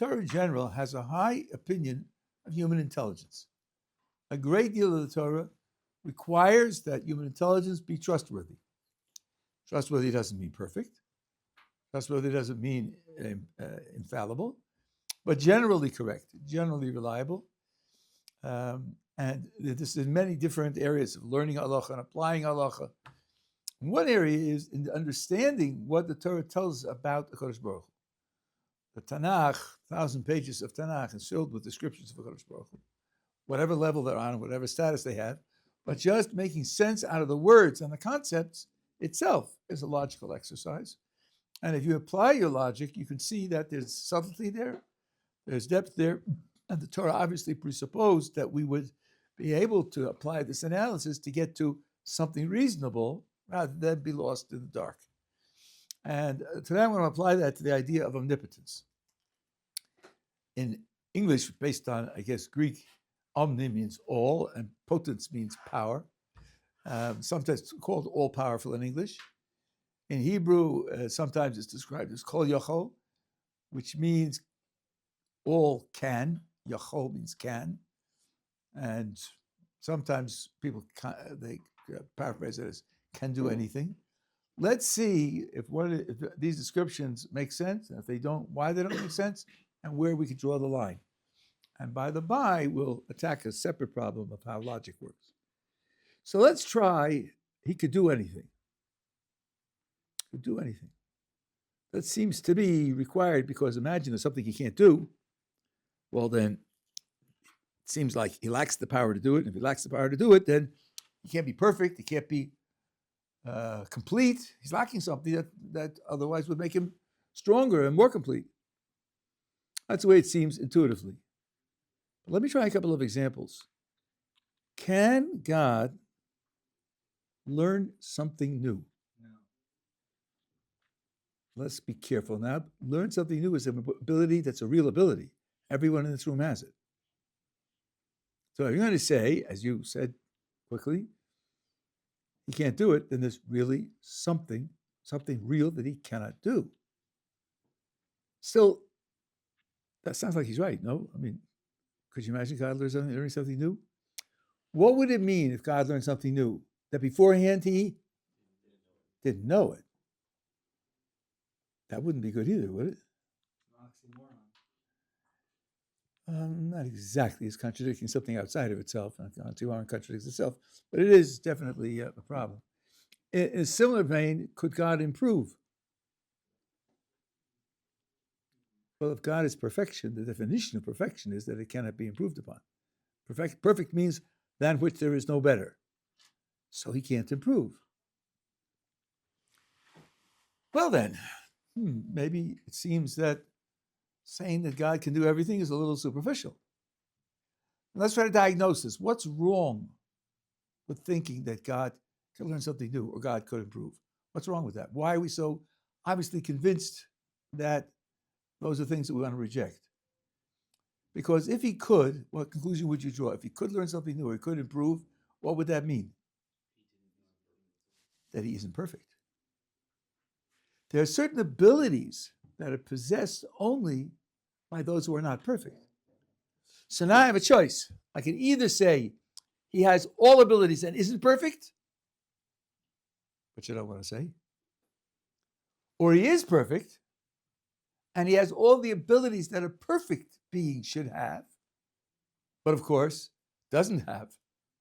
Torah in general has a high opinion of human intelligence. A great deal of the Torah requires that human intelligence be trustworthy. Trustworthy doesn't mean perfect. Trustworthy doesn't mean infallible, but generally correct, generally reliable. And this is in many different areas of learning halacha and applying halacha. One area is in understanding what the Torah tells us about the Kodesh Baruch Hu. The Tanakh, 1,000 pages of Tanakh, is filled with descriptions of the Kodesh Baruch Hu, whatever level they're on, whatever status they have. But just making sense out of the words and the concepts itself is a logical exercise. And if you apply your logic, you can see that there's subtlety there, there's depth there, and the Torah obviously presupposed that we would be able to apply this analysis to get to something reasonable rather than be lost in the dark. And today I'm going to apply that to the idea of omnipotence. In English, based on, I guess, Greek, omni means all, and potence means power. Sometimes called all-powerful in English. In Hebrew, sometimes it's described as kol yachol, which means all can. Yachol means can. And sometimes people, they paraphrase it as can do anything. Let's see if these descriptions make sense, and if they don't, why they don't make sense, and where we could draw the line. And by the by, we'll attack a separate problem of how logic works. So let's try, he could do anything. Could do anything. That seems to be required because imagine there's something he can't do. Well, then it seems like he lacks the power to do it. And if he lacks the power to do it, then he can't be perfect. He can't be complete. He's lacking something that otherwise would make him stronger and more complete. That's the way it seems intuitively. But let me try a couple of examples. Can God learn something new? No. Let's be careful now. Learn something new is an ability that's a real ability. Everyone in this room has it. So if you're going to say, as you said quickly, he can't do it, then there's really something real that he cannot do. Still, that sounds like he's right, no? I mean, could you imagine God learning something new? What would it mean if God learned something new? That beforehand he didn't know it. That wouldn't be good either, would it? Not exactly. It's contradicting something outside of itself. Oxymoron contradicts itself, but it is definitely a problem. In a similar vein, could God improve? Well, if God is perfection, the definition of perfection is that it cannot be improved upon. Perfect means than which there is no better. So he can't improve. Well then, maybe it seems that saying that God can do everything is a little superficial. Let's try to diagnose this. What's wrong with thinking that God can learn something new or God could improve? What's wrong with that? Why are we so obviously convinced that those are things that we want to reject? Because if he could, what conclusion would you draw? If he could learn something new or he could improve, what would that mean? That he isn't perfect. There are certain abilities that are possessed only by those who are not perfect. So now I have a choice. I can either say he has all abilities and isn't perfect, which I don't want to say, or he is perfect and he has all the abilities that a perfect being should have, but of course doesn't have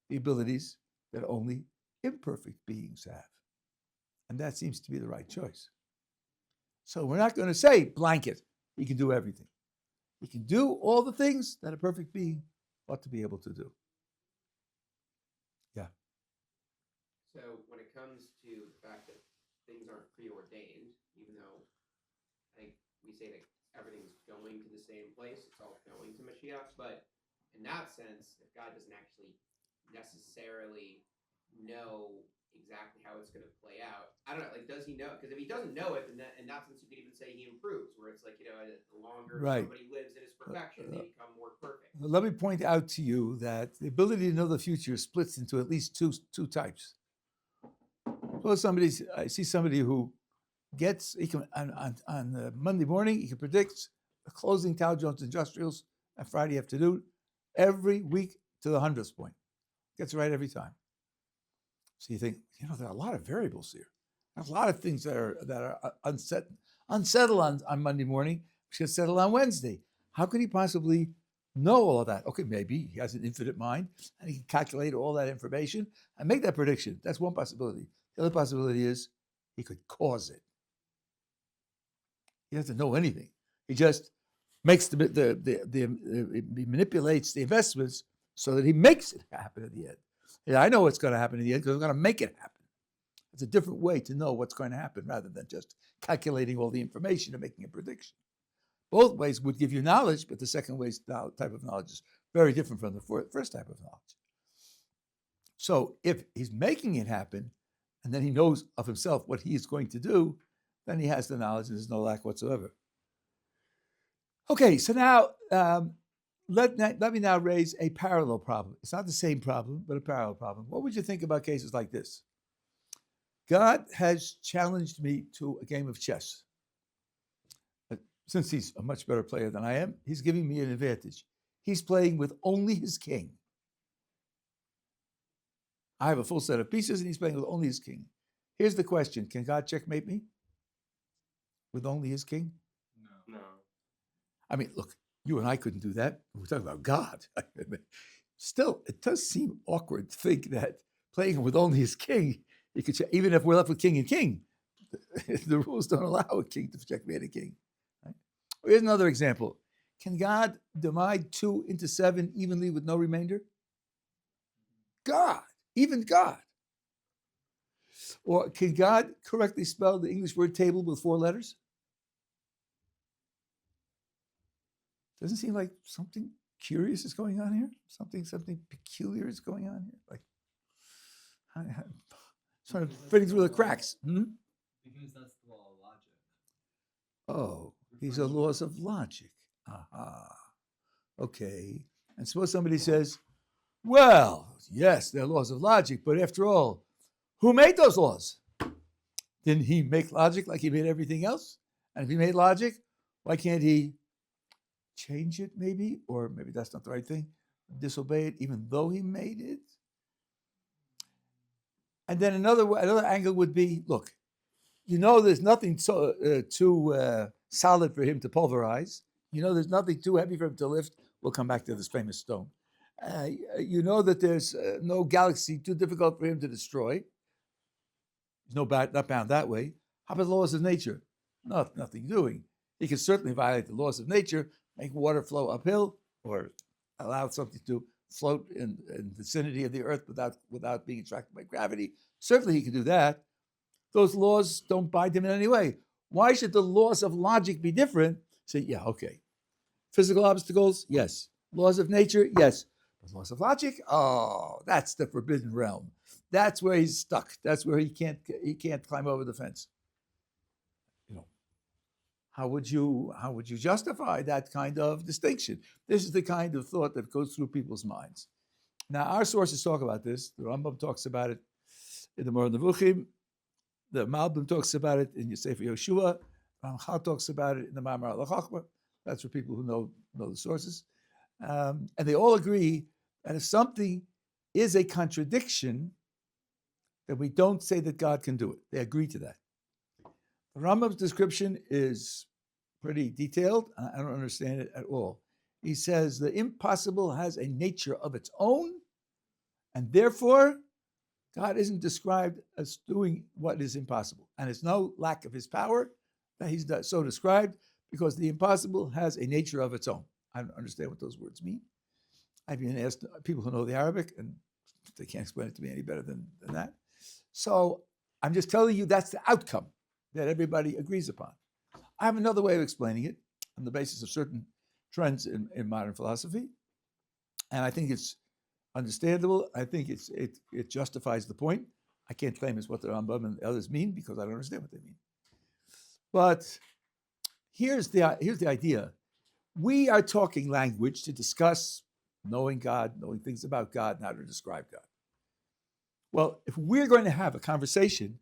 the abilities that only imperfect beings have. And that seems to be the right choice. So we're not going to say blanket, he can do everything. He can do all the things that a perfect being ought to be able to do. Yeah. So when it comes to the fact that things aren't preordained, even though I think we say that everything's going to the same place, it's all going to Mashiach, but in that sense, if God doesn't actually necessarily know exactly how it's going to play out, I don't know, like, does he know? Because if he doesn't know it, then in that sense, you could even say he improves, where it's like, the longer somebody lives in his perfection, they become more perfect. Let me point out to you that the ability to know the future splits into at least two types. Suppose I see somebody who he can on Monday morning, he can predict closing Dow Jones Industrials on Friday afternoon, every week to the 100th point. Gets it right every time. So you think, there are a lot of variables here. There's a lot of things that are unsettled on Monday morning, which get settled on Wednesday. How could he possibly know all of that? Okay, maybe he has an infinite mind and he can calculate all that information and make that prediction. That's one possibility. The other possibility is he could cause it. He doesn't know anything. He just makes he manipulates the investments so that he makes it happen at the end. Yeah, I know what's going to happen in the end because I'm going to make it happen. It's a different way to know what's going to happen rather than just calculating all the information and making a prediction. Both ways would give you knowledge, but the second type of knowledge is very different from the first type of knowledge. So if he's making it happen, and then he knows of himself what he is going to do, then he has the knowledge and there's no lack whatsoever. Okay, so now let me now raise a parallel problem. It's not the same problem, but a parallel problem. What would you think about cases like this? God has challenged me to a game of chess. Since he's a much better player than I am, he's giving me an advantage. He's playing with only his king. I have a full set of pieces and he's playing with only his king. Here's the question. Can God checkmate me with only his king? No. I mean, look, you and I couldn't do that. We're talking about God. Still, it does seem awkward to think that playing with only his king, he could even if we're left with king and king, the rules don't allow a king to checkmate a king. Right? Here's another example. Can God divide 2 into 7 evenly with no remainder? God, even God. Or can God correctly spell the English word table with 4 letters? Doesn't seem like something curious is going on here. Something peculiar is going on here. Like, sort of fitting through the cracks. Because that's the law of logic. Oh, these are laws of logic. Aha. Okay. And suppose somebody says, well, yes, they're laws of logic, but after all, who made those laws? Didn't he make logic like he made everything else? And if he made logic, why can't he change it maybe? Or maybe that's not the right thing. Disobey it even though he made it? And then another angle would be, look, there's nothing too solid for him to pulverize. There's nothing too heavy for him to lift. We'll come back to this famous stone. That there's no galaxy too difficult for him to destroy. He's not bound that way. How about the laws of nature? Nothing doing. He can certainly violate the laws of nature, make water flow uphill, or allow something to float in the vicinity of the earth without being attracted by gravity. Certainly he can do that. Those laws don't bind him in any way. Why should the laws of logic be different? Say, yeah, okay. Physical obstacles, yes. Laws of nature, yes. But laws of logic, that's the forbidden realm. That's where he's stuck. That's where he can't climb over the fence. How would you justify that kind of distinction? This is the kind of thought that goes through people's minds. Now, our sources talk about this. The Rambam talks about it in the Moreh Nevuchim. The Malbim talks about it in Sefer Yoshua. Ramchal talks about it in the Ma'amar al Chachma. That's for people who know the sources. And they all agree that if something is a contradiction, then we don't say that God can do it. They agree to that. The Rambam's description is pretty detailed. I don't understand it at all. He says the impossible has a nature of its own, and therefore God isn't described as doing what is impossible. And it's no lack of his power that he's so described, because the impossible has a nature of its own. I don't understand what those words mean. I've even asked people who know the Arabic, and they can't explain it to me any better than that. So I'm just telling you that's the outcome that everybody agrees upon. I have another way of explaining it on the basis of certain trends in modern philosophy, and I think it's understandable. I think it justifies the point. I can't claim it's what the Rambam and the others mean because I don't understand what they mean. But here's the idea. We are talking language to discuss knowing God, knowing things about God, and how to describe God. Well, if we're going to have a conversation,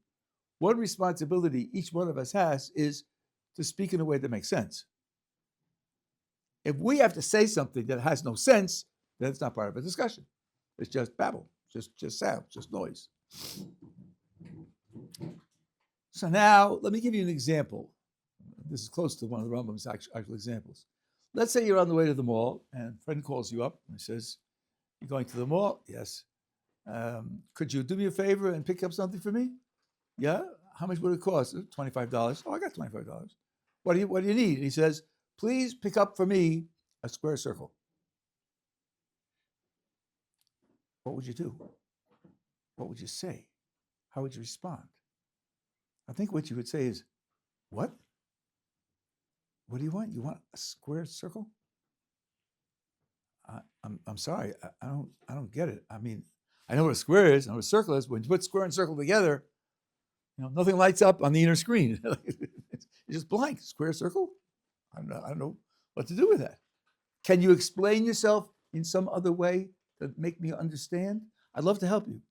one responsibility each one of us has is to speak in a way that makes sense. If we have to say something that has no sense, then it's not part of a discussion. It's just babble, just sound, just noise. So now, let me give you an example. This is close to one of the Rambam's actual examples. Let's say you're on the way to the mall, and a friend calls you up and says, "You're going to the mall?" "Yes." "Could you do me a favor and pick up something for me?" "Yeah." "How much would it cost?" $25. "Oh, I got $25. What do you need?" And he says, "Please pick up for me a square circle." What would you do? What would you say? How would you respond? I think what you would say is, "What? What do you want? You want a square circle?" I'm sorry, I don't get it. I mean, I know what a square is, I know what a circle is. When you put square and circle together, nothing lights up on the inner screen. It's just blank. Square, circle? I don't know what to do with that. Can you explain yourself in some other way to make me understand? I'd love to help you.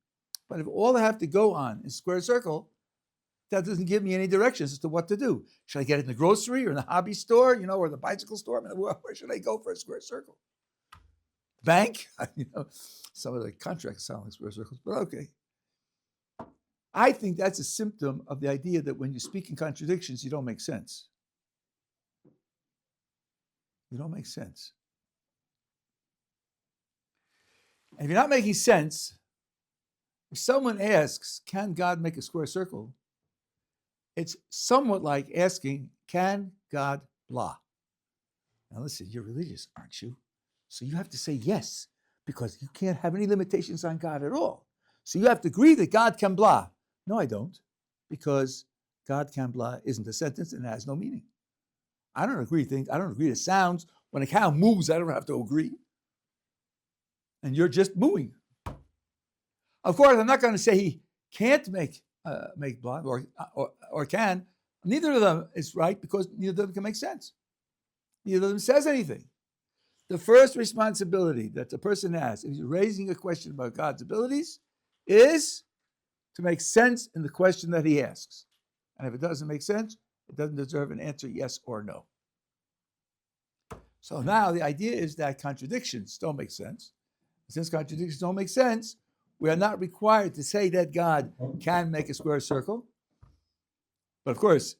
But if all I have to go on is square, circle, that doesn't give me any directions as to what to do. Should I get it in the grocery or in the hobby store, or the bicycle store? I mean, where should I go for a square circle? Bank? Some of the contracts sound like square circles, but okay. I think that's a symptom of the idea that when you speak in contradictions, you don't make sense. You don't make sense. And if you're not making sense, if someone asks, "Can God make a square circle?" it's somewhat like asking, "Can God blah?" Now listen, you're religious, aren't you? So you have to say yes, because you can't have any limitations on God at all. So you have to agree that God can blah. No, I don't, because God can blah isn't a sentence and it has no meaning. I don't agree to sounds. When a cow moves, I don't have to agree. And you're just mooing. Of course, I'm not going to say he can't make blah or can. Neither of them is right, because neither of them can make sense. Neither of them says anything. The first responsibility that the person has, if he's raising a question about God's abilities, is to make sense in the question that he asks. And if it doesn't make sense, it doesn't deserve an answer, yes or no. So now the idea is that contradictions don't make sense. Since contradictions don't make sense, we are not required to say that God can make a square circle. But of course,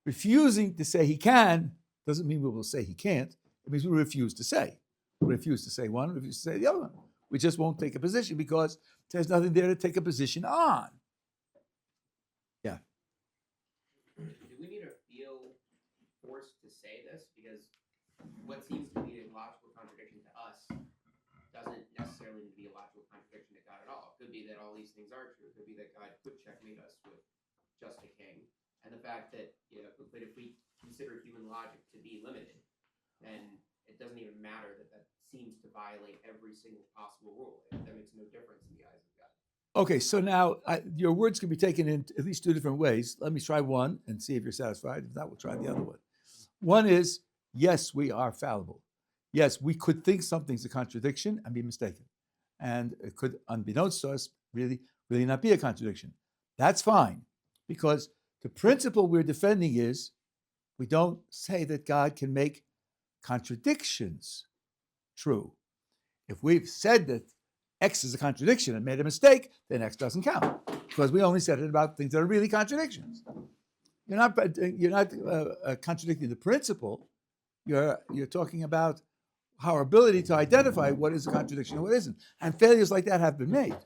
refusing to say he can doesn't mean we will say he can't. It means we refuse to say. We refuse to say one, we refuse to say the other one. We just won't take a position because there's nothing there to take a position on. Yeah. Do we need to feel forced to say this? Because what seems to be a logical contradiction to us doesn't necessarily need to be a logical contradiction to God at all. It could be that all these things are true. It could be that God could checkmate us with just a king. And the fact that, but if we consider human logic to be limited, then it doesn't even matter that seems to violate every single possible rule. That makes no difference in the eyes of God. Okay, so now your words can be taken in at least two different ways. Let me try one and see if you're satisfied. If not, we'll try the other one. One is, yes, we are fallible. Yes, we could think something's a contradiction and be mistaken. And it could, unbeknownst to us, really not be a contradiction. That's fine, because the principle we're defending is we don't say that God can make contradictions true. If we've said that X is a contradiction and made a mistake, then X doesn't count, because we only said it about things that are really contradictions. You're not contradicting the principle. You're talking about our ability to identify what is a contradiction and what isn't. And failures like that have been made.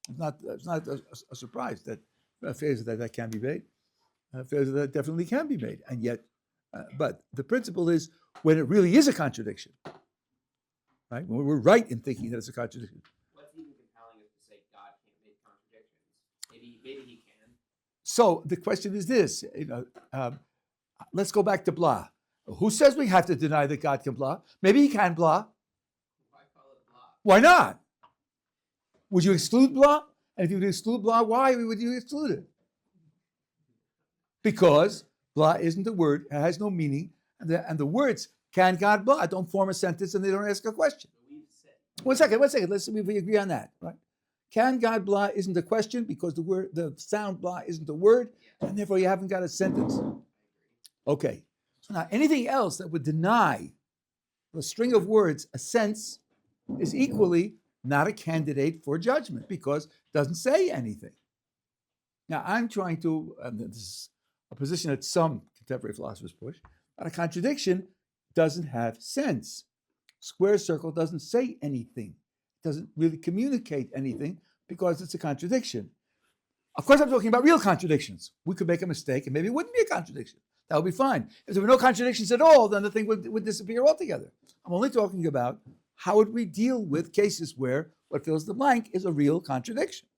It's not a surprise that failures like that can be made. Failures like that definitely can be made. And yet, but the principle is when it really is a contradiction, right? When we're right in thinking that it's a contradiction. What's even compelling us to say God can't make contradictions? Maybe he can. So the question is this, let's go back to blah. Who says we have to deny that God can blah? Maybe he can blah. Why call it blah? Why not? Would you exclude blah? And if you would exclude blah, why would you exclude it? Because blah isn't a word, it has no meaning, and the words can God blah don't form a sentence and they don't ask a question. One second, let's see if we agree on that, right? Can God blah isn't a question because the sound blah isn't a word, and therefore you haven't got a sentence. Okay. So now anything else that would deny The string of words, a sense, is equally not a candidate for judgment because it doesn't say anything. Now, I'm trying to, this is a position that some contemporary philosophers push, that a contradiction doesn't have sense. Square circle doesn't say anything. It doesn't really communicate anything because it's a contradiction. Of course, I'm talking about real contradictions. We could make a mistake and maybe it wouldn't be a contradiction. That would be fine. If there were no contradictions at all, then the thing would disappear altogether. I'm only talking about how would we deal with cases where what fills the blank is a real contradiction.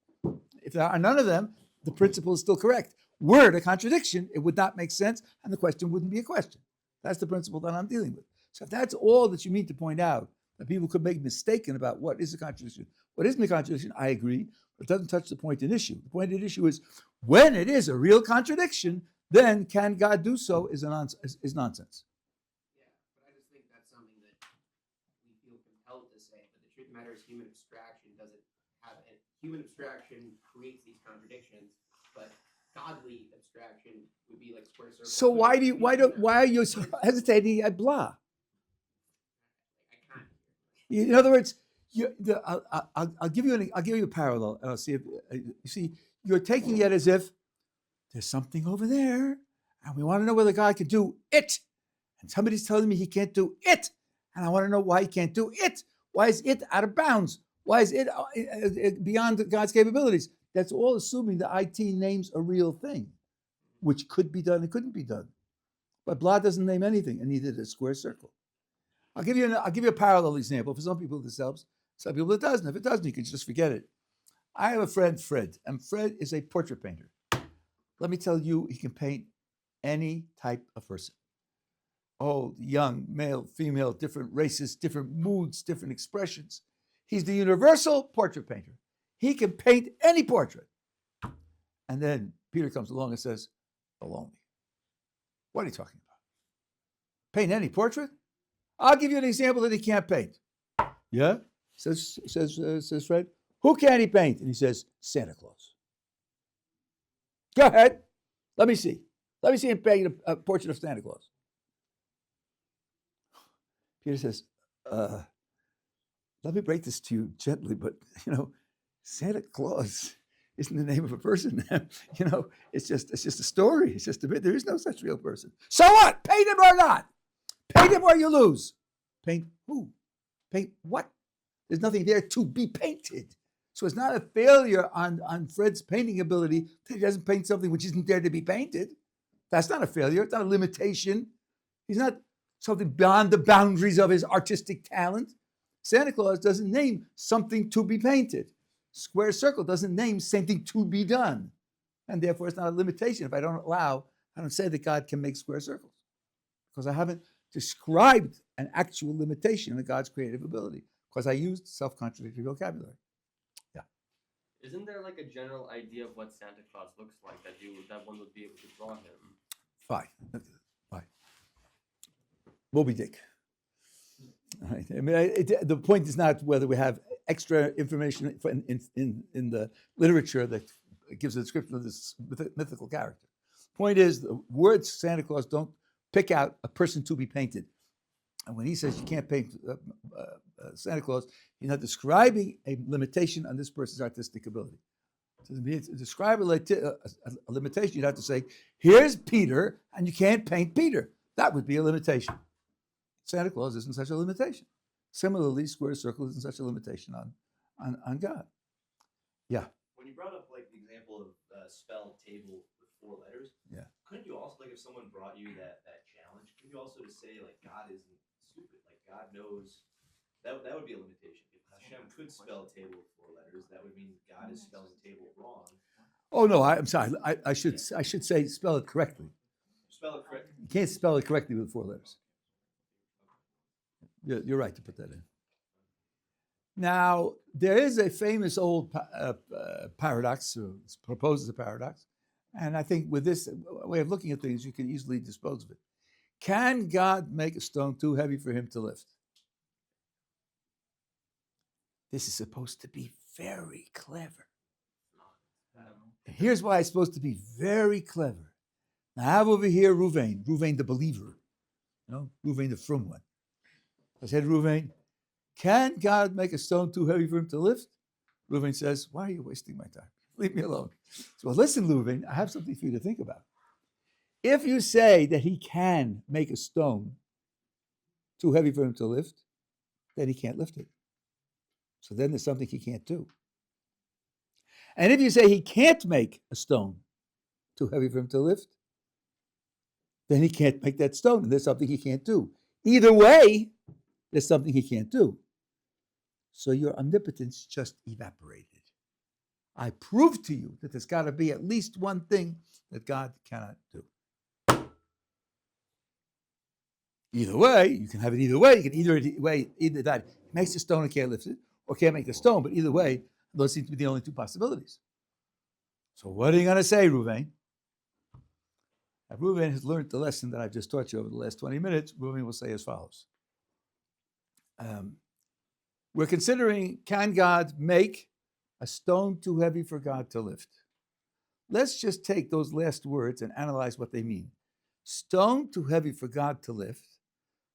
If there are none of them, the principle is still correct. Were it a contradiction, it would not make sense and the question wouldn't be a question. That's the principle that I'm dealing with. So if that's all that you mean to point out, that people could make mistaken about what is a contradiction, what isn't a contradiction, I agree, but it doesn't touch the point at issue. The point at issue is when it is a real contradiction, then can God do so is nonsense. Yeah, but I just think that's something that we feel compelled to say. But the truth of the matter is, human abstraction doesn't have it. Human abstraction creates these contradictions, but godly abstraction would be like square circle. So why are you so hesitating at blah? I can't. In other words, I'll give you a parallel, and I'll see if you see you're taking it as if there's something over there, and we want to know whether God can do it, and somebody's telling me he can't do it, and I want to know why he can't do it. Why is it out of bounds? Why is it beyond God's capabilities? That's all assuming the IT names a real thing, which could be done and couldn't be done. But blah doesn't name anything, and neither does square circle. I'll give you a parallel example. For some people this helps, some people it doesn't. If it doesn't, you can just forget it. I have a friend, Fred, and Fred is a portrait painter. Let me tell you, he can paint any type of person. Old, young, male, female, different races, different moods, different expressions. He's the universal portrait painter. He can paint any portrait. And then Peter comes along and says, baloney. What are you talking about? Paint any portrait? I'll give you an example that he can't paint. Yeah? Says Fred. Who can he paint? And he says, Santa Claus. Go ahead. Let me see. Let me see him paint a portrait of Santa Claus. Peter says, let me break this to you gently, but, Santa Claus isn't the name of a person. It's just a story. It's just a bit. There is no such real person. So what? Paint him or not? Paint him or you lose. Paint who? Paint what? There's nothing there to be painted. So it's not a failure on Fred's painting ability that he doesn't paint something which isn't there to be painted. That's not a failure. It's not a limitation. He's not something beyond the boundaries of his artistic talent. Santa Claus doesn't name something to be painted. Square circle doesn't name something to be done. And therefore, it's not a limitation. If I don't say that God can make square circles. Because I haven't described an actual limitation of God's creative ability. Because I used self-contradictory vocabulary. Yeah. Isn't there like a general idea of what Santa Claus looks like that one would be able to draw him? Fine. Moby Dick. All right. I mean, the point is not whether we have extra information in the literature that gives a description of this mythical character. Point is, the words Santa Claus don't pick out a person to be painted. And when he says you can't paint Santa Claus, he's not describing a limitation on this person's artistic ability. To describe a limitation, you'd have to say, here's Peter, and you can't paint Peter. That would be a limitation. Santa Claus isn't such a limitation. Similarly, square circle isn't such a limitation on God. Yeah. When you brought up like the example of spelled table with 4 letters, Yeah. Couldn't you also, like, if someone brought you that challenge, couldn't you also just say like God isn't stupid, like God knows that would be a limitation. If Hashem could spell table with 4 letters, that would mean God is spelling table wrong. Oh no, I'm sorry. I should say spell it correctly. Spell it correctly. You can't spell it correctly with 4 letters. You're right to put that in. Now, there is a famous old paradox, or it's proposed as a paradox, and I think with this way of looking at things, you can easily dispose of it. Can God make a stone too heavy for him to lift? This is supposed to be very clever. Here's why it's supposed to be very clever. Now I have over here Ruvain the believer, Ruvain the frum one. I said, Reuven, can God make a stone too heavy for him to lift? Reuven says, why are you wasting my time? Leave me alone. So listen, Reuven, I have something for you to think about. If you say that he can make a stone too heavy for him to lift, then he can't lift it. So then there's something he can't do. And if you say he can't make a stone too heavy for him to lift, then he can't make that stone, and there's something he can't do. Either way, there's something he can't do. So your omnipotence just evaporated. I proved to you that there's got to be at least one thing that God cannot do. Either way, you can have it either way. You can either that he makes a stone and can't lift it, or can't make the stone, but either way, those seem to be the only two possibilities. So what are you going to say, Reuven? Now, Reuven has learned the lesson that I've just taught you over the last 20 minutes. Reuven will say as follows. We're considering, can God make a stone too heavy for God to lift? Let's just take those last words and analyze what they mean. Stone too heavy for God to lift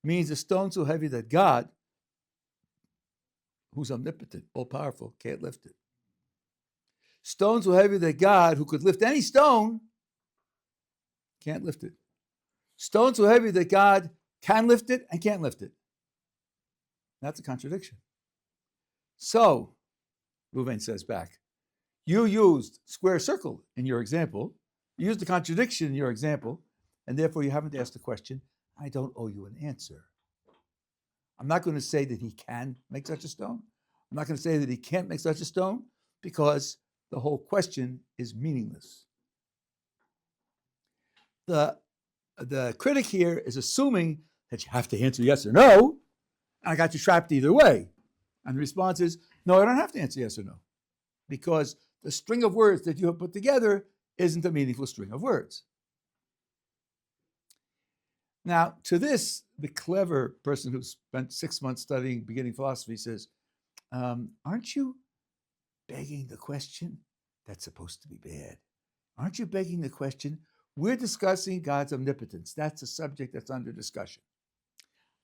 means a stone so heavy that God, who's omnipotent, all-powerful, can't lift it. Stone so heavy that God, who could lift any stone, can't lift it. Stone so heavy that God can lift it and can't lift it. That's a contradiction. So, Reuven says back, you used square circle in your example, you used the contradiction in your example, and therefore you haven't asked the question. I don't owe you an answer. I'm not going to say that he can make such a stone. I'm not going to say that he can't make such a stone, because the whole question is meaningless. The critic here is assuming that you have to answer yes or no, and I got you trapped either way. And the response is, no, I don't have to answer yes or no, because the string of words that you have put together isn't a meaningful string of words. Now, to this, the clever person who spent 6 months studying beginning philosophy says, aren't you begging the question? That's supposed to be bad. Aren't you begging the question? We're discussing God's omnipotence. That's a subject that's under discussion.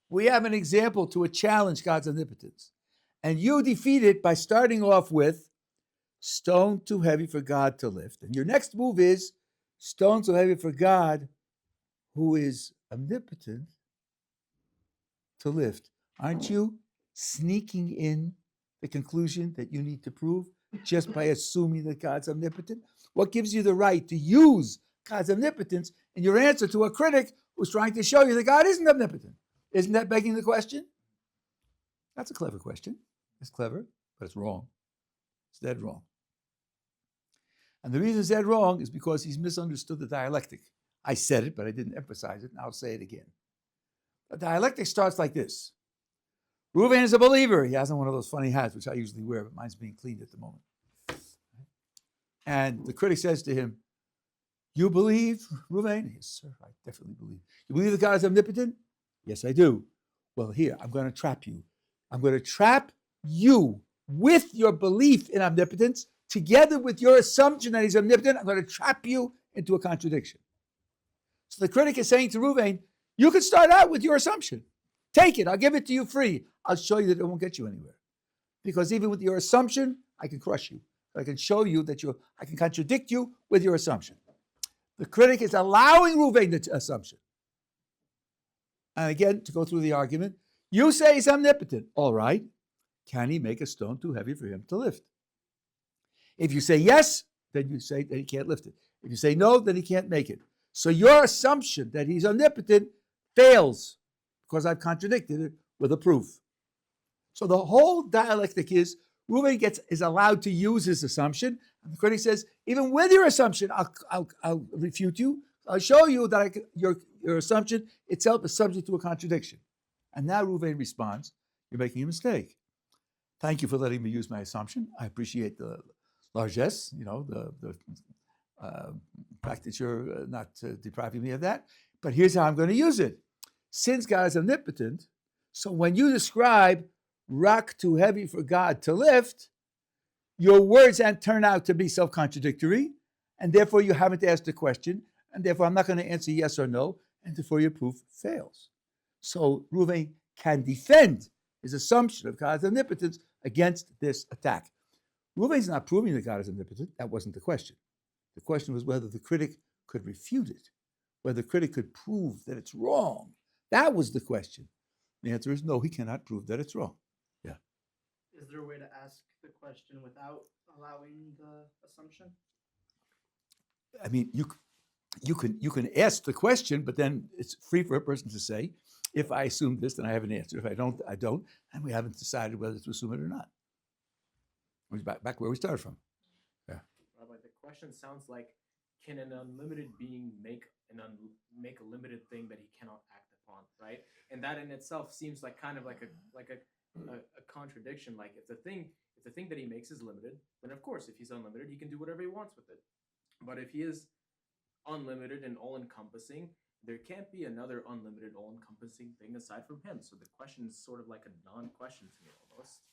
We have an example to challenge God's omnipotence. And you defeat it by starting off with stone too heavy for God to lift. And your next move is stone too heavy for God, who is omnipotent, to lift. Aren't you sneaking in the conclusion that you need to prove just by assuming that God's omnipotent? What gives you the right to use God's omnipotence in your answer to a critic who's trying to show you that God isn't omnipotent? Isn't that begging the question? That's a clever question. It's clever, but it's wrong. It's dead wrong. And the reason it's dead wrong is because he's misunderstood the dialectic. I said it, but I didn't emphasize it, and I'll say it again. The dialectic starts like this. Reuven is a believer. He has on one of those funny hats, which I usually wear, but mine's being cleaned at the moment. And the critic says to him, you believe, Reuven? Yes, sir, I definitely believe. You believe that God is omnipotent? Yes, I do. Well, here, I'm going to trap you. I'm going to trap you with your belief in omnipotence, together with your assumption that he's omnipotent. I'm going to trap you into a contradiction. So the critic is saying to Reuven, you can start out with your assumption. Take it. I'll give it to you free. I'll show you that it won't get you anywhere. Because even with your assumption, I can crush you. I can show you that I can contradict you with your assumption. The critic is allowing Reuven the assumption. And again, to go through the argument, you say he's omnipotent. All right. Can he make a stone too heavy for him to lift? If you say yes, then you say that he can't lift it. If you say no, then he can't make it. So your assumption that he's omnipotent fails because I've contradicted it with a proof. So the whole dialectic is Reuven is allowed to use his assumption. And the critic says, even with your assumption, I'll refute you. I'll show you that your assumption itself is subject to a contradiction. And now Reuven responds, you're making a mistake. Thank you for letting me use my assumption. I appreciate the largesse, the fact that you're not depriving me of that. But here's how I'm going to use it. Since God is omnipotent, so when you describe rock too heavy for God to lift, your words turn out to be self-contradictory, and therefore you haven't asked the question, and therefore I'm not going to answer yes or no, and therefore your proof fails. So Reuven can defend his assumption of God's omnipotence against this attack. Reuven's not proving that God is omnipotent. That wasn't the question. The question was whether the critic could refute it, whether the critic could prove that it's wrong. That was the question. The answer is no, he cannot prove that it's wrong. Is there a way to ask the question without allowing the assumption? I mean, you can ask the question, but then it's free for a person to say, if I assume this, then I have an answer. If I don't, I don't, and we haven't decided whether to assume it or not. We're back where we started from. Rabbi, the question sounds like, can an unlimited being make a limited thing that he cannot act upon, right? And that in itself seems like kind of like a contradiction. Like if the thing that he makes is limited, then of course, if he's unlimited, he can do whatever he wants with it. But if he is unlimited and all-encompassing, there can't be another unlimited, all-encompassing thing aside from him. So the question is sort of like a non-question to me,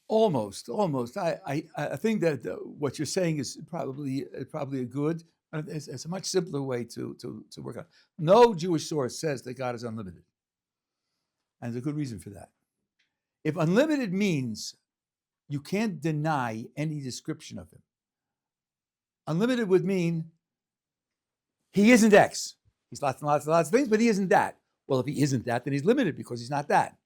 almost. Almost. I think that what you're saying is probably a good. It's a much simpler way to work on. No Jewish source says that God is unlimited, and there's a good reason for that. If unlimited means you can't deny any description of him, unlimited would mean he isn't X. He's lots and lots and lots of things, but he isn't that. Well, if he isn't that, then he's limited because he's not that.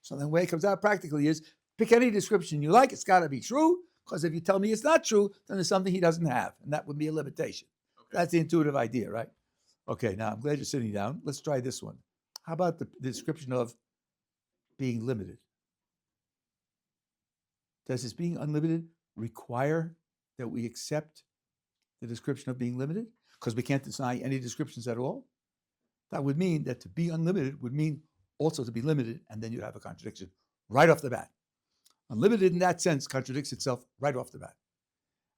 So the way it comes out practically is pick any description you like. It's got to be true, because if you tell me it's not true, then there's something he doesn't have, and that would be a limitation. Okay. That's the intuitive idea, right? Okay, now I'm glad you're sitting down. Let's try this one. How about the description of being limited? Does this being unlimited require that we accept the description of being limited? Because we can't deny any descriptions at all? That would mean that to be unlimited would mean also to be limited, and then you'd have a contradiction right off the bat. Unlimited in that sense contradicts itself right off the bat.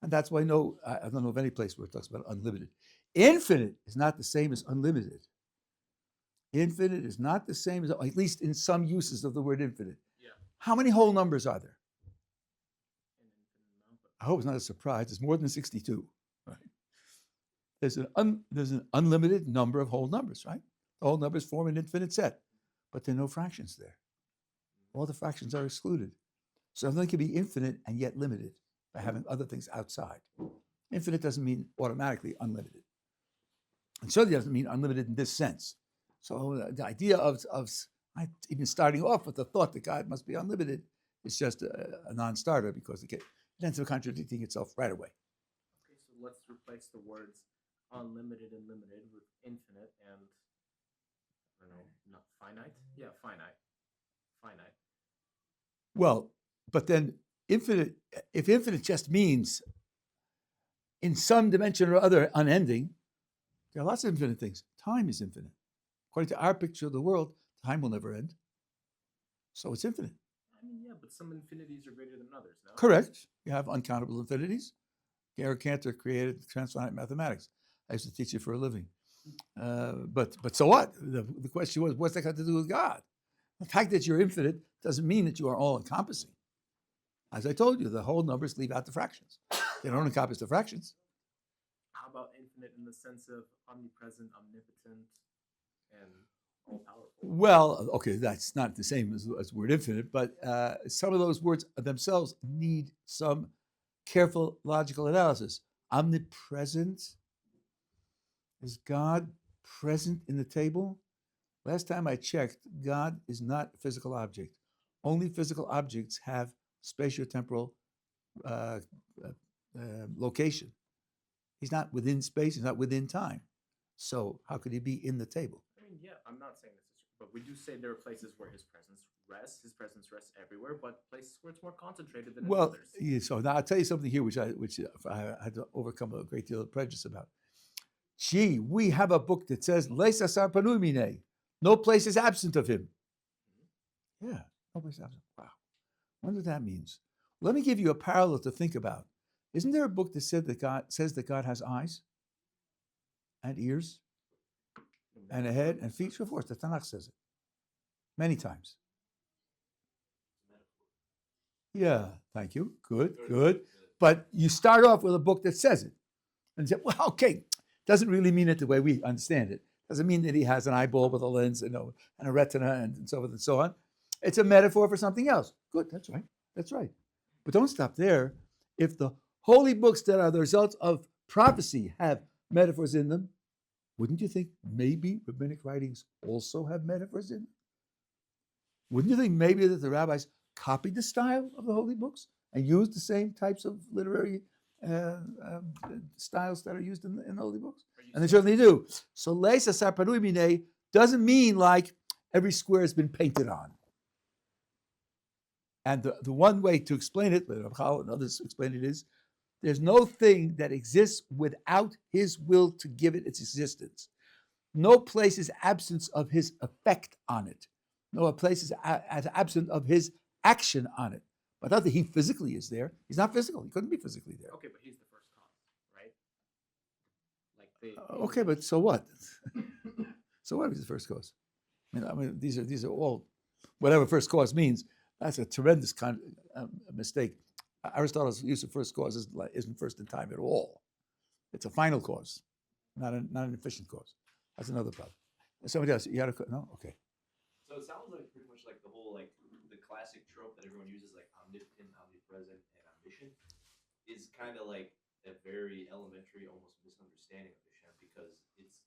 And that's why I don't know of any place where it talks about unlimited. Infinite is not the same as unlimited. Infinite is not the same as, at least in some uses of the word infinite. Yeah. How many whole numbers are there? An infinite amount, but I hope it's not a surprise. It's more than 62. Right? There's an unlimited number of whole numbers, right? The whole numbers form an infinite set, but there are no fractions there. All the fractions are excluded. So something can be infinite and yet limited by having other things outside. Infinite doesn't mean automatically unlimited. And certainly doesn't mean unlimited in this sense. So the idea of even starting off with the thought that God must be unlimited is just a non-starter, because it ends up contradicting itself right away. okay, so let's replace the words unlimited and limited with infinite and I don't know, not finite? Yeah, finite. Finite. Well, but then infinite, if infinite just means in some dimension or other unending, there are lots of infinite things. Time is infinite. According to our picture of the world, time will never end. So it's infinite. I mean, yeah, but some infinities are greater than others, no? Correct. You have uncountable infinities. Gary Cantor created transfinite mathematics. I used to teach it for a living. But so what? The question was, what's that got to do with God? The fact that you're infinite doesn't mean that you are all-encompassing. As I told you, the whole numbers leave out the fractions. They don't encompass the fractions. How about infinite in the sense of omnipresent, omnipotent, and all-powerful? Well, okay, that's not the same as the word infinite, but some of those words themselves need some careful logical analysis. Omnipresent. Is God present in the table? Last time I checked, God is not a physical object. Only physical objects have spatiotemporal location. He's not within space, he's not within time. So how could he be in the table? I mean, yeah, I'm not saying this is true, but we do say there are places where his presence rests. His presence rests everywhere, but places where it's more concentrated than in Well, others. yeah, so now I'll tell you something here which I had to overcome a great deal of prejudice about. Gee, we have a book that says "Leis asar panui minei," no place is absent of him. Yeah, no place is absent. Wow, I wonder what that means. Let me give you a parallel to think about. Isn't there a book that says that God has eyes and ears and a head and feet? Of course, the Tanakh says it many times. Yeah, thank you. Good. But you start off with a book that says it, and you say, well, okay. Doesn't really mean it the way we understand it. Doesn't mean that he has an eyeball with a lens, and a retina, and so forth and so on. It's a metaphor for something else. Good, that's right. That's right. But don't stop there. If the holy books that are the results of prophecy have metaphors in them, wouldn't you think maybe rabbinic writings also have metaphors in them? Wouldn't you think maybe that the rabbis copied the style of the holy books and used the same types of literary styles that are used in the holy books? And they certainly do. So leisa saparui mine doesn't mean like every square has been painted on. And the one way to explain it, how and others explain it, is there's no thing that exists without his will to give it its existence. No place is absence of his effect on it. No place is absent of his action on it. But not that he physically is there. He's not physical. He couldn't be physically there. Okay, but he's the first cause, right? Like Okay, but so what? So what is the first cause? I mean, these are all, whatever first cause means. That's a tremendous mistake. Aristotle's use of first cause isn't first in time at all. It's a final cause, not an efficient cause. That's another problem. Somebody else, you got to no? Okay. So it sounds like pretty much like the whole the classic trope that everyone uses, like omnipotent, omnipresent, and omniscient, is kind of like a very elementary, almost misunderstanding of Hashem, because it's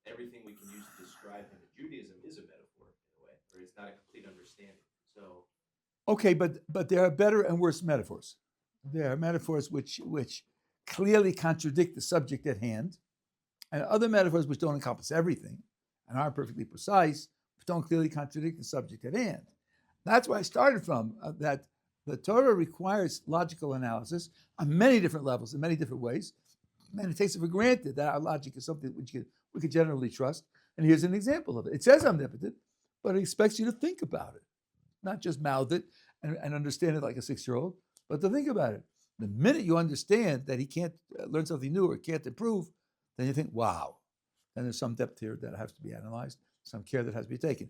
everything we can use to describe him in Judaism is a metaphor in a way, or it's not a complete understanding. So okay, but there are better and worse metaphors. There are metaphors which clearly contradict the subject at hand, and other metaphors which don't encompass everything and aren't perfectly precise, but don't clearly contradict the subject at hand. That's why I started from that the Torah requires logical analysis on many different levels, in many different ways, and it takes it for granted that our logic is something which we could generally trust. And here's an example of it. It says omnipotent, but it expects you to think about it, not just mouth it and understand it like a 6-year-old, but to think about it. The minute you understand that he can't learn something new or can't improve, then you think, wow. And there's some depth here that has to be analyzed, some care that has to be taken.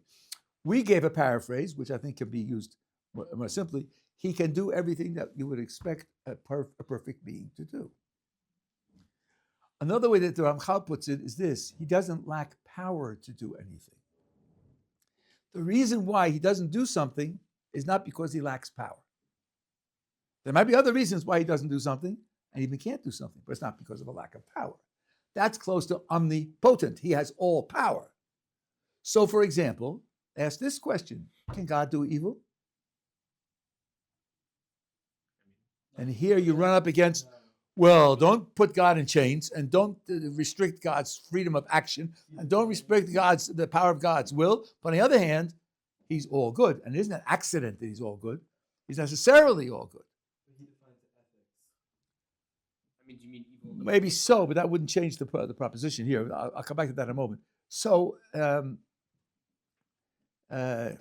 We gave a paraphrase, which I think can be used more simply. He can do everything that you would expect a perfect being to do. Another way that the Ramchal puts it is this: he doesn't lack power to do anything. The reason why he doesn't do something is not because he lacks power. There might be other reasons why he doesn't do something and even can't do something, but it's not because of a lack of power. That's close to omnipotent. He has all power. So, for example, ask this question: can God do evil? And here you run up against, well, don't put God in chains and don't restrict God's freedom of action and don't restrict the power of God's will. But on the other hand, he's all good. And it isn't an accident that he's all good. He's necessarily all good. He defines ethics. I mean, do you mean evil? Maybe so, but that wouldn't change the proposition here. I'll come back to that in a moment. So, the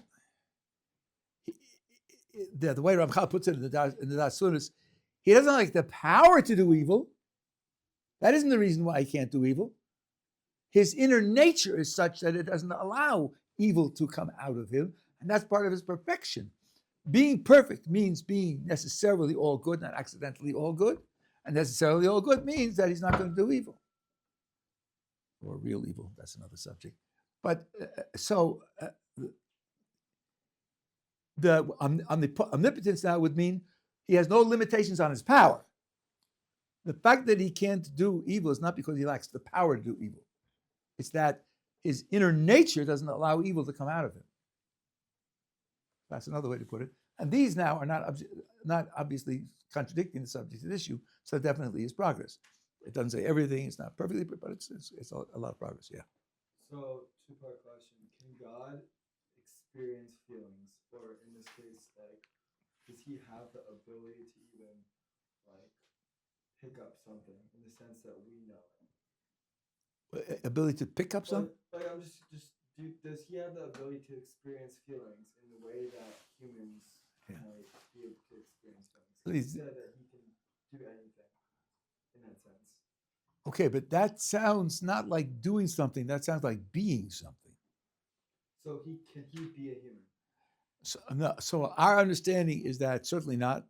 way Ramchal puts it in the Das Sunas, he doesn't like the power to do evil. That isn't the reason why he can't do evil. His inner nature is such that it doesn't allow evil to come out of him, and that's part of his perfection. Being perfect means being necessarily all good, not accidentally all good. And necessarily all good means that he's not going to do evil. Or real evil, that's another subject. But the omnipotence now would mean he has no limitations on his power. The fact that he can't do evil is not because he lacks the power to do evil. It's that his inner nature doesn't allow evil to come out of him. That's another way to put it. And these now are not obviously contradicting the subject of the issue, so it definitely is progress. It doesn't say everything, it's not perfectly, but it's a lot of progress, yeah. So, two-part question. Can God experience feelings? Or in this case, does he have the ability to even, pick up something in the sense that we know it? Ability to pick up something? I'm does he have the ability to experience feelings in the way that humans might be able to experience feelings? He said that he can do anything in that sense. Okay, but that sounds not like doing something. That sounds like being something. So can he be a human? So our understanding is that certainly not.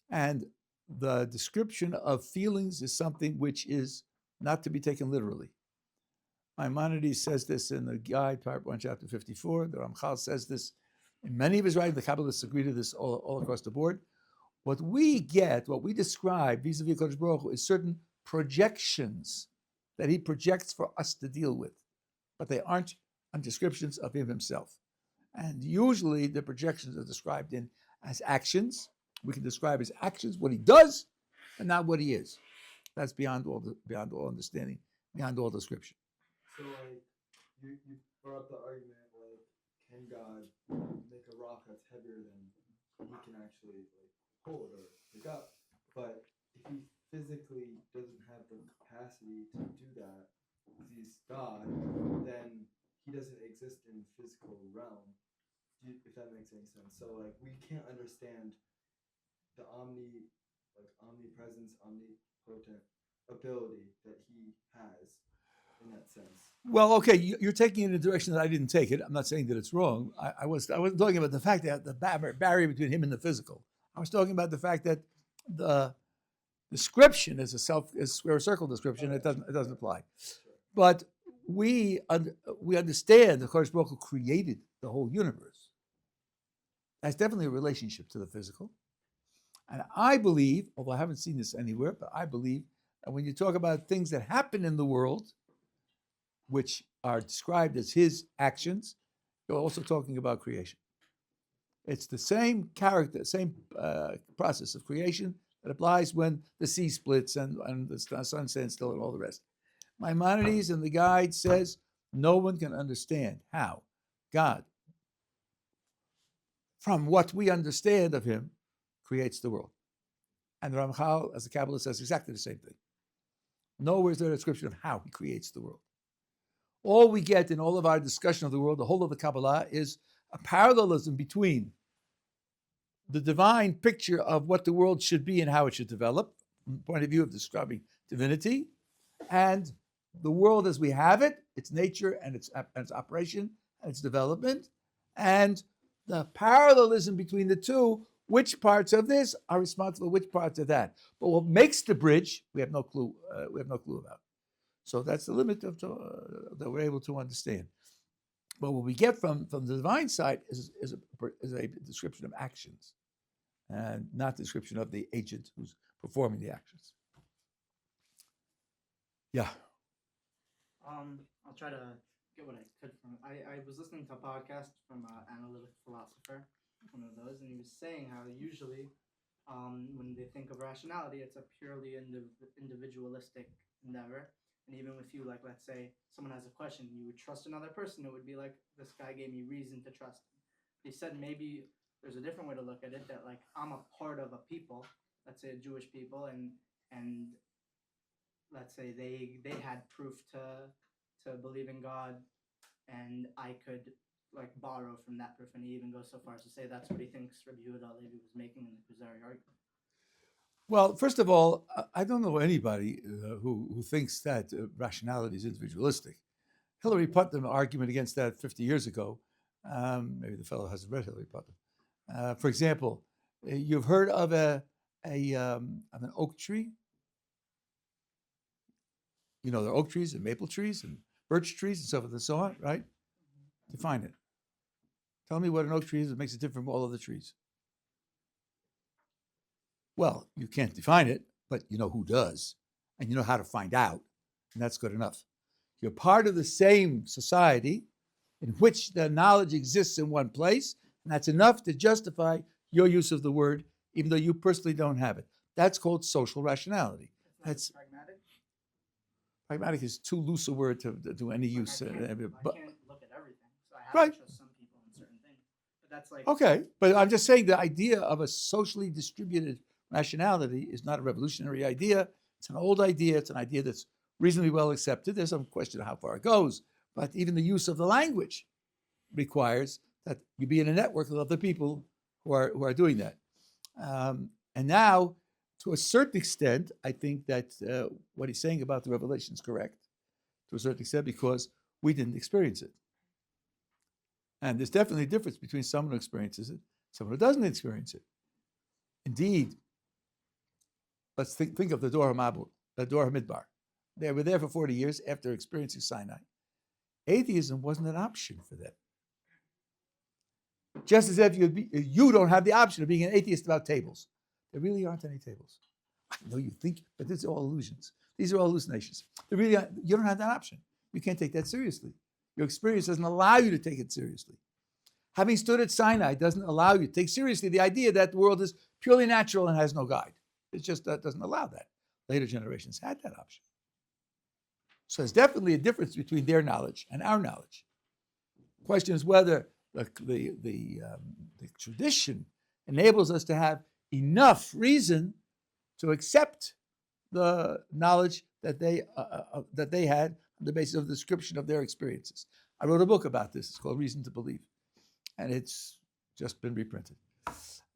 And the description of feelings is something which is not to be taken literally. Maimonides says this in the Guide, Part 1, Chapter 54. The Ramchal says this In many of his writings, the Kabbalists agree to this all across the board. What we get, what we describe vis-a-vis Kodesh Baruch Hu, is certain projections that he projects for us to deal with, but they aren't descriptions of him himself. And usually the projections are described as actions. We can describe his actions, what he does, and not what he is. That's beyond all understanding, beyond all description. So like you brought up the argument like, can God make a rock that's heavier than he can actually like hold or pick up? But if he physically doesn't have the capacity to do that, because he's God, then he doesn't exist in physical realm. If that makes any sense. So like we can't understand the omnipresence, omnipotent ability that he has in that sense. Well, okay, you're taking it in a direction that I didn't take it. I'm not saying that it's wrong. I wasn't talking about the fact that the barrier between him and the physical. I was talking about the fact that the description is a square circle description. It doesn't apply. But we understand that Kodesh Baruch Hu created the whole universe. That's definitely a relationship to the physical. And I believe, although I haven't seen this anywhere, but I believe that when you talk about things that happen in the world, which are described as his actions, you're also talking about creation. It's the same same process of creation that applies when the sea splits and the sun stands still and all the rest. Maimonides in the guide says no one can understand how God, from what we understand of him, creates the world. And the Ramchal, as the Kabbalah says, exactly the same thing. Nowhere is there a description of how he creates the world. All we get in all of our discussion of the world, the whole of the Kabbalah, is a parallelism between the divine picture of what the world should be and how it should develop, from the point of view of describing divinity, and the world as we have it, its nature and its operation and its development, and the parallelism between the two, which parts of this are responsible, which parts of that. But what makes the bridge, we have no clue. We have no clue about. So that's the limit of that we're able to understand. But what we get from the divine side is a description of actions, and not description of the agent who's performing the actions. Yeah. I'll try to get what I could from it. I was listening to a podcast from an analytic philosopher, one of those, and he was saying how usually when they think of rationality, it's a purely individualistic endeavor. And even with you, like, let's say someone has a question, you would trust another person, it would be like, this guy gave me reason to trust him. He said maybe there's a different way to look at it, that like I'm a part of a people, let's say a Jewish people, and let's say they had proof to believe in God, and I could like borrow from that proof, and he even goes so far as to say that's what he thinks Rabbi Dovid was making in the Kuzari argument. Well, first of all, I don't know anybody who thinks that rationality is individualistic. Hillary Putnam argument against that 50 years ago. Maybe the fellow hasn't read Hillary Putnam. For example, you've heard of an oak tree. You know, there are oak trees and maple trees and birch trees and so forth and so on, right? Define it. Tell me what an oak tree is that makes it different from all other trees. Well, you can't define it, but you know who does, and you know how to find out, and that's good enough. You're part of the same society in which the knowledge exists in one place, and that's enough to justify your use of the word, even though you personally don't have it. That's called social rationality. That's pragmatic. Pragmatic is too loose a word to do any use. I can't look at everything, so I have Right. to trust some people in certain things. But that's like Okay, but I'm just saying the idea of a socially distributed rationality is not a revolutionary idea. It's an old idea. It's an idea that's reasonably well accepted. There's some question of how far it goes, but even the use of the language requires that you be in a network of other people who are doing that. And now, to a certain extent, I think that what he's saying about the revelation is correct, to a certain extent, because we didn't experience it. And there's definitely a difference between someone who experiences it and someone who doesn't experience it. Indeed, let's think of the Dor HaMidbar. They were there for 40 years after experiencing Sinai. Atheism wasn't an option for them. Just as if you don't have the option of being an atheist about tables. There really aren't any tables. I know you think, but these are all illusions. These are all hallucinations. You don't have that option. You can't take that seriously. Your experience doesn't allow you to take it seriously. Having stood at Sinai doesn't allow you to take seriously the idea that the world is purely natural and has no guide. It just doesn't allow that. Later generations had that option. So there's definitely a difference between their knowledge and our knowledge. The question is whether the tradition enables us to have enough reason to accept the knowledge that they had on the basis of the description of their experiences. I wrote a book about this. It's called Reason to Believe, and it's just been reprinted.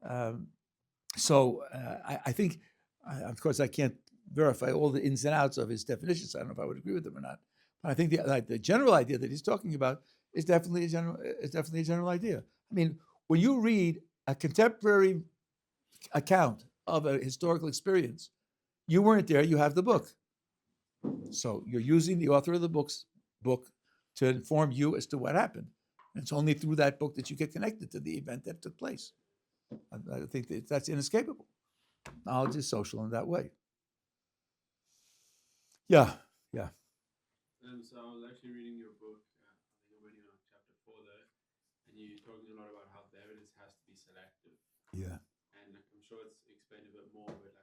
I think, of course, I can't verify all the ins and outs of his definitions. I don't know if I would agree with them or not. But I think the general idea that he's talking about is definitely a general idea. I mean, when you read a contemporary account of a historical experience, you weren't there, you have the book. So you're using the author of the book to inform you as to what happened. And it's only through that book that you get connected to the event that took place. I think that's inescapable. Knowledge is social in that way. Yeah. So I was actually reading your book, I think I'm already on chapter 4 there, and you're talking a lot about how the evidence has to be selective. Yeah. And I'm sure it's explained a bit more, but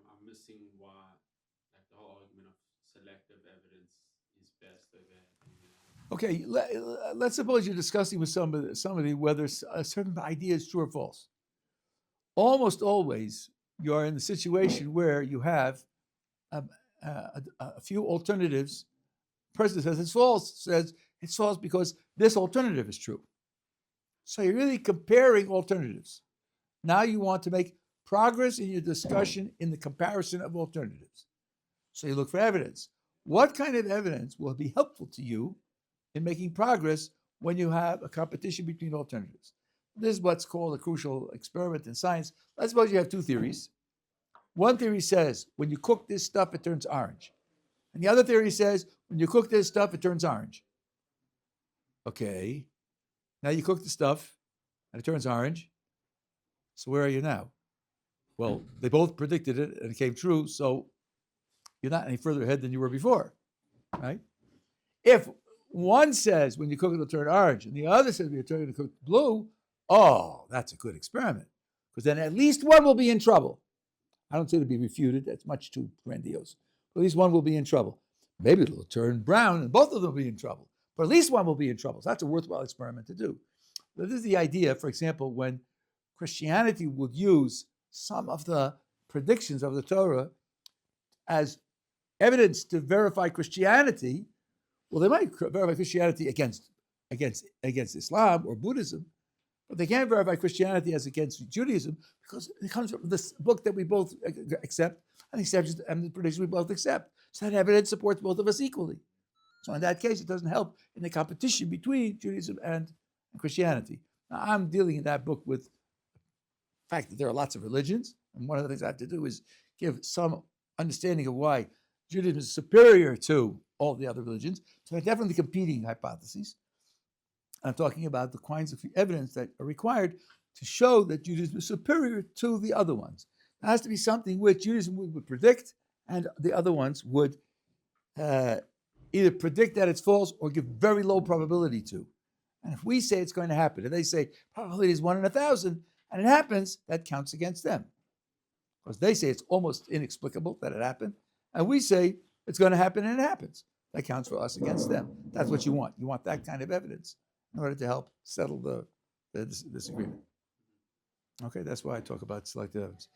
I'm missing why, the whole argument of selective evidence is best over everything else. Okay, let's suppose you're discussing with somebody whether a certain idea is true or false. Almost always, you're in the situation where you have a few alternatives. The person says it's false because this alternative is true. So you're really comparing alternatives. Now you want to make progress in your discussion in the comparison of alternatives. So you look for evidence. What kind of evidence will be helpful to you in making progress when you have a competition between alternatives? This is what's called a crucial experiment in science. Let's suppose you have two theories. One theory says, when you cook this stuff, it turns orange. And the other theory says, when you cook this stuff, it turns orange. Okay. Now you cook the stuff, and it turns orange. So where are you now? Well, they both predicted it, and it came true, so you're not any further ahead than you were before, right? If one says, when you cook it, it'll turn orange, and the other says, when you turn it, it'll cook blue, oh, that's a good experiment. Because then at least one will be in trouble. I don't say to be refuted. That's much too grandiose. But at least one will be in trouble. Maybe it'll turn brown and both of them will be in trouble. But at least one will be in trouble. So that's a worthwhile experiment to do. But this is the idea, for example, when Christianity would use some of the predictions of the Torah as evidence to verify Christianity. Well, they might verify Christianity against Islam or Buddhism, but they can't verify Christianity as against Judaism because it comes from this book that we both accept and the prediction we both accept. So that evidence supports both of us equally. So in that case, it doesn't help in the competition between Judaism and Christianity. Now, I'm dealing in that book with the fact that there are lots of religions, and one of the things I have to do is give some understanding of why Judaism is superior to all the other religions. So they're definitely competing hypotheses. I'm talking about the kinds of evidence that are required to show that Judaism is superior to the other ones. It has to be something which Judaism would predict, and the other ones would either predict that it's false or give very low probability to. And if we say it's going to happen, and they say probability is 1 in 1,000, and it happens, that counts against them. Because they say it's almost inexplicable that it happened, and we say it's going to happen and it happens. That counts for us against them. That's what you want. You want that kind of evidence in order to help settle the disagreement. Okay, that's why I talk about selective evidence.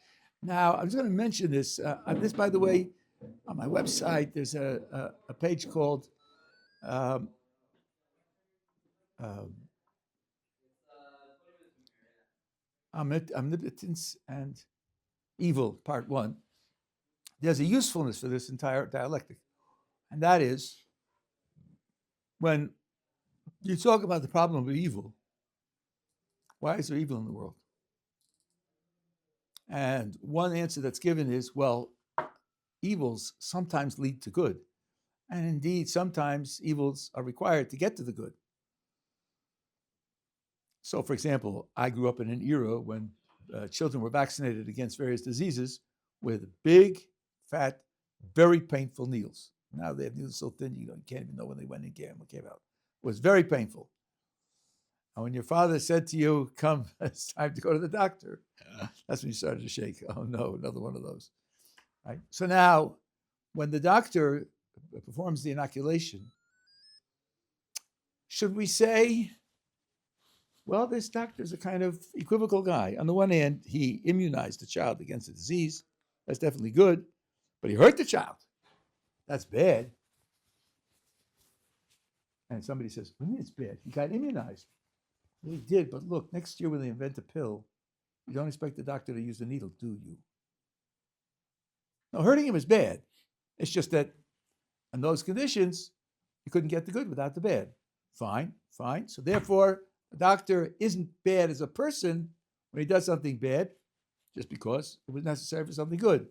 Now, I'm just going to mention this. This, by the way, on my website, there's a page called Omnipotence and Evil, Part 1. There's a usefulness for this entire dialectic, and that is when you talk about the problem of evil, why is there evil in the world? And one answer that's given is, well, evils sometimes lead to good. And indeed, sometimes evils are required to get to the good. So, for example, I grew up in an era when children were vaccinated against various diseases with big, fat, very painful needles. Now they have needles so thin you can't even know when they went in and what came out. It was very painful. And when your father said to you, "Come, it's time to go to the doctor," that's when you started to shake. Oh no, another one of those. Right? So now, when the doctor performs the inoculation, should we say, well, this doctor's a kind of equivocal guy. On the one hand, he immunized the child against the disease. That's definitely good. But he hurt the child. That's bad. And somebody says, what do you mean it's bad? He got immunized. Well, he did, but look, next year when they invent a pill, you don't expect the doctor to use the needle, do you? No, hurting him is bad. It's just that in those conditions, you couldn't get the good without the bad. Fine. So therefore, the doctor isn't bad as a person when he does something bad, just because it was necessary for something good.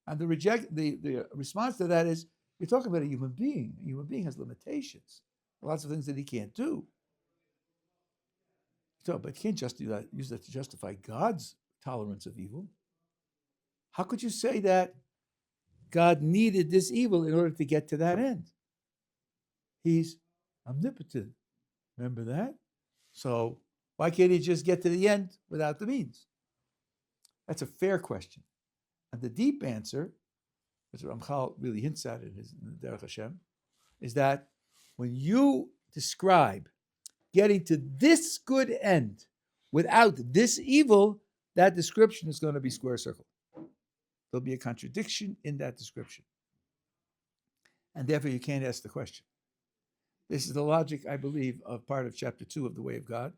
And the response to that is, you're talking about a human being. A human being has limitations. Lots of things that he can't do. So, but you can't just use that to justify God's tolerance of evil. How could you say that God needed this evil in order to get to that end? He's omnipotent. Remember that? So why can't he just get to the end without the means? That's a fair question. And the deep answer, as Ramchal really hints at in the Derech Hashem, is that when you describe getting to this good end without this evil, that description is going to be square circle. There'll be a contradiction in that description. And therefore you can't ask the question. This is the logic, I believe, of part of chapter 2 of The Way of God.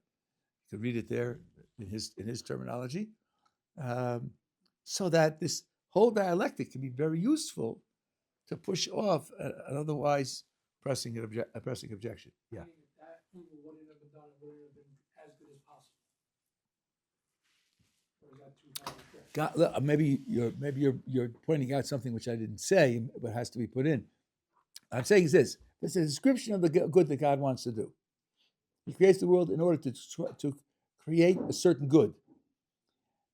You can read it there in his terminology. So that this whole dialectic can be very useful to push off an otherwise pressing objection. Yeah. That evil wouldn't have been done, it wouldn't have been as good as possible. Or is that too hard to stretch? God, look, maybe you're pointing out something which I didn't say, but has to be put in. I'm saying is this is a description of the good that God wants to do. He creates the world in order to create a certain good.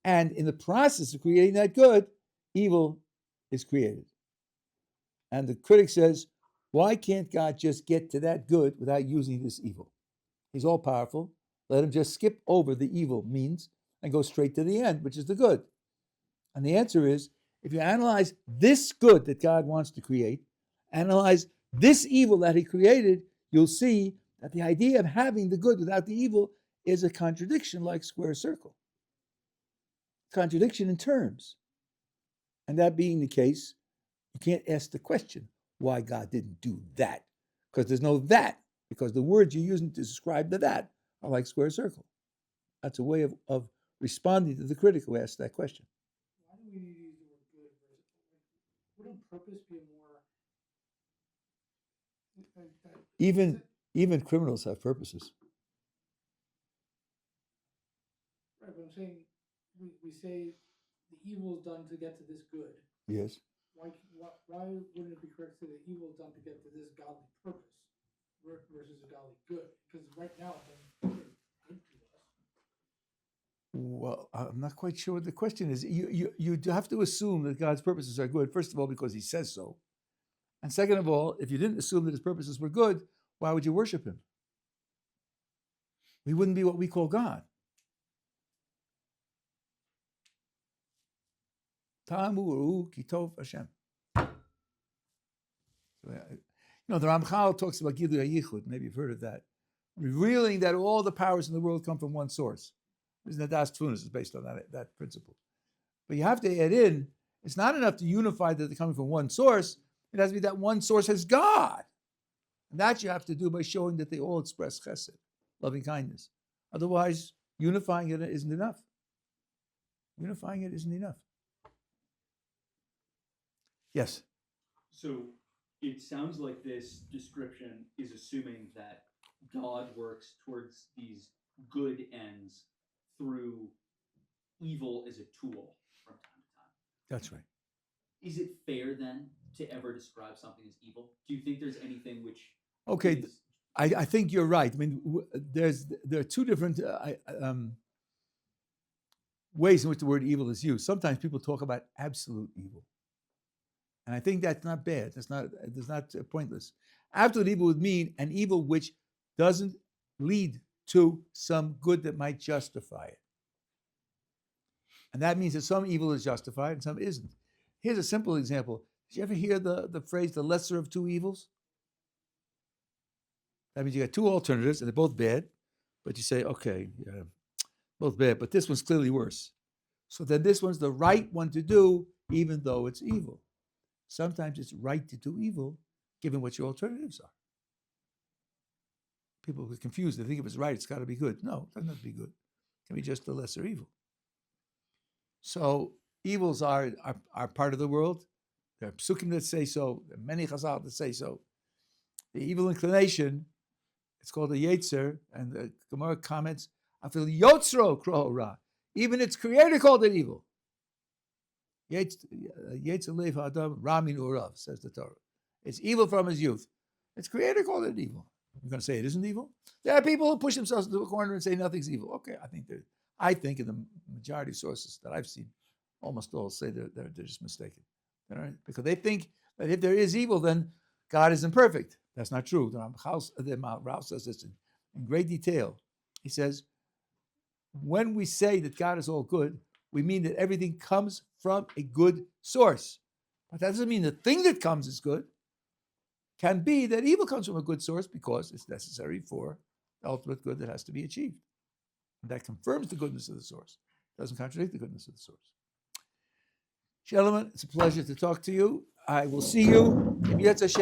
And in the process of creating that good, evil is created. And the critic says, why can't God just get to that good without using this evil? He's all powerful. Let him just skip over the evil means and go straight to the end, which is the good. And the answer is, if you analyze this good that God wants to create, analyze this evil that he created, you'll see that the idea of having the good without the evil is a contradiction like square circle. Contradiction in terms. And that being the case, you can't ask the question why God didn't do that. Because there's no that. Because the words you're using to describe the that are like square circle. That's a way of responding to the critic who asked that question. Why do we need to use the word good versus wouldn't purpose be a more Even criminals have purposes. right, but I'm saying we say the evil is done to get to this good. Yes. Why wouldn't it be correct to say the evil is done to get to this godly purpose versus a godly good? Because right now it's good to us. Well, I'm not quite sure what the question is. You have to assume that God's purposes are good, first of all, because he says so. And second of all, if you didn't assume that his purposes were good, why would you worship him? We wouldn't be what we call God. Ta'amuru kitov Hashem. The Ramchal talks about Gilui HaYichud. Maybe you've heard of that. Revealing that all the powers in the world come from one source. The Das Tfunis is based on that principle. But you have to add in, it's not enough to unify that they're coming from one source. It has to be that one source has God. And that you have to do by showing that they all express chesed, loving kindness. Otherwise, unifying it isn't enough. Unifying it isn't enough. Yes? So it sounds like this description is assuming that God works towards these good ends through evil as a tool from time to time. That's right. Is it fair then to ever describe something as evil? Do you think there's anything which Okay, is I think you're right. I mean, there are two different ways in which the word evil is used. Sometimes people talk about absolute evil, and I think that's not bad. That's not pointless. Absolute evil would mean an evil which doesn't lead to some good that might justify it, and that means that some evil is justified and some isn't. Here's a simple example. Did you ever hear the phrase "the lesser of two evils"? That means you got two alternatives, and they're both bad, but you say, okay, both bad, but this one's clearly worse. So then this one's the right one to do, even though it's evil. Sometimes it's right to do evil, given what your alternatives are. People get confused. They think if it's right, it's got to be good. No, it doesn't have to be good. It can be just the lesser evil. So evils are part of the world. There are psukim that say so. There are many chazal that say so. The evil inclination, it's called a yetzer, and the Gemara comments, "Afil yotzro kro ra." Even its creator called it evil. Yetzer lev ha'adam ramin urav, says the Torah. It's evil from his youth. Its creator called it evil. You're going to say it isn't evil? There are people who push themselves into a corner and say nothing's evil. Okay, I think in the majority of sources that I've seen, almost all say they're just mistaken. Because they think that if there is evil, then God is imperfect. That's not true. The Rao says this in great detail. He says, when we say that God is all good, we mean that everything comes from a good source. But that doesn't mean the thing that comes is good. Can be that evil comes from a good source because it's necessary for the ultimate good that has to be achieved. And that confirms the goodness of the source. It doesn't contradict the goodness of the source. Gentlemen, it's a pleasure to talk to you. I will see you.